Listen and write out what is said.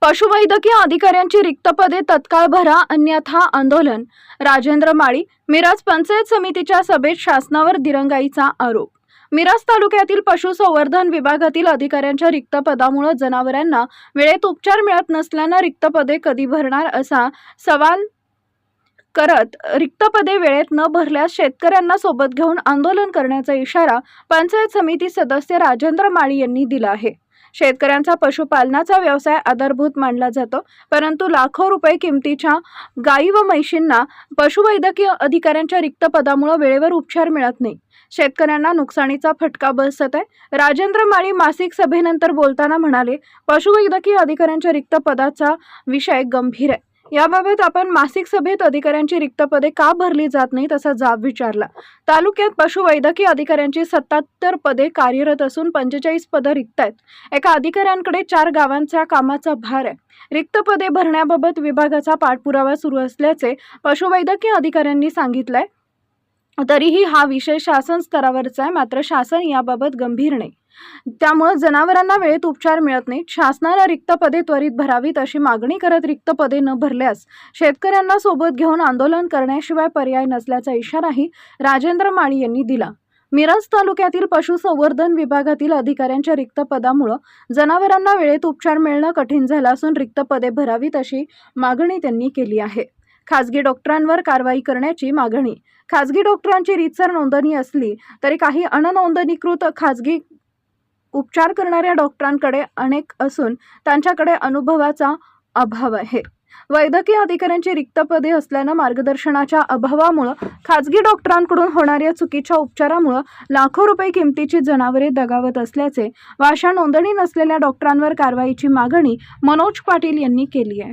पशुवैद्यकीय अधिकाऱ्यांची रिक्त पदे तत्काळ भरा अन्यथा आंदोलन। राजेंद्र माळी। मिरज पंचायत समितीच्या सभेत शासनावर दिरंगाईचा आरोप। मिरज तालुक्यातील पशुसंवर्धन विभागातील अधिकाऱ्यांच्या रिक्त पदामुळे जनावरांना वेळेत उपचार मिळत नसल्याने रिक्त पदे कधी भरणार असा सवाल करत रिक्त पदे वेळेत न भरल्यास शेतकऱ्यांना सोबत घेऊन आंदोलन करण्याचा इशारा पंचायत समिती सदस्य राजेंद्र माळी यांनी दिला आहे। शेतकऱ्यांचा पशुपालनाचा व्यवसाय आधारभूत मानला जातो, परंतु लाखो रुपये किमतीच्या गायी व म्हशींना पशुवैद्यकीय अधिकाऱ्यांच्या रिक्त पदामुळे वेळेवर उपचार मिळत नाही। शेतकऱ्यांना नुकसानीचा फटका बसत आहे। राजेंद्र माळी मासिक सभेनंतर बोलताना म्हणाले, पशुवैद्यकीय अधिकाऱ्यांच्या रिक्त पदाचा विषय गंभीर आहे। याबाबत आपण मासिक सभेत अधिकाऱ्यांची रिक्त पदे का भरली जात नाहीत असा जाब विचारला। तालुक्यात पशुवैद्यकीय अधिकाऱ्यांची 77 पदे कार्यरत असून 45 पदे रिक्त आहेत। एका अधिकाऱ्यांकडे 4 गावांच्या कामाचा भार आहे। रिक्त पदे भरण्याबाबत विभागाचा पाठपुरावा सुरू असल्याचे पशुवैद्यकीय अधिकाऱ्यांनी सांगितलंय। तरीही हा विषय शासन स्तरावरचा आहे, मात्र शासन याबाबत गंभीर नाही। त्यामुळे जनावरांना वेळेत उपचार मिळत नाही। शासनाने रिक्त पदे त्वरित भरावीत अशी मागणी करत रिक्त पदे न भरल्यास शेतकऱ्यांना सोबत घेऊन आंदोलन करण्याशिवाय पर्याय नसल्याचा इशाराही राजेंद्र माळी यांनी दिला। मिरज तालुक्यातील पशुसंवर्धन विभागातील अधिकाऱ्यांच्या रिक्त पदामुळे जनावरांना वेळेत उपचार मिळणं कठीण झालं असून रिक्त पदे भरावीत अशी मागणी त्यांनी केली आहे। खासगी डॉक्टरांवर कारवाई करण्याची मागणी। खासगी डॉक्टरांची रीतसर नोंदणी असली तरी काही अननोंदणीकृत खासगी उपचार करणाऱ्या डॉक्टरांकडे अनेक असून त्यांच्याकडे अनुभवाचा अभाव आहे। वैद्यकीय अधिकाऱ्यांची रिक्त पदे असल्याने मार्गदर्शनाच्या अभावामुळे खासगी डॉक्टरांकडून होणाऱ्या चुकीच्या उपचारामुळे लाखो रुपये किमतीची जनावरे दगावत असल्याचे व अशा नोंदणी नसलेल्या डॉक्टरांवर कारवाईची मागणी मनोज पाटील यांनी केली आहे।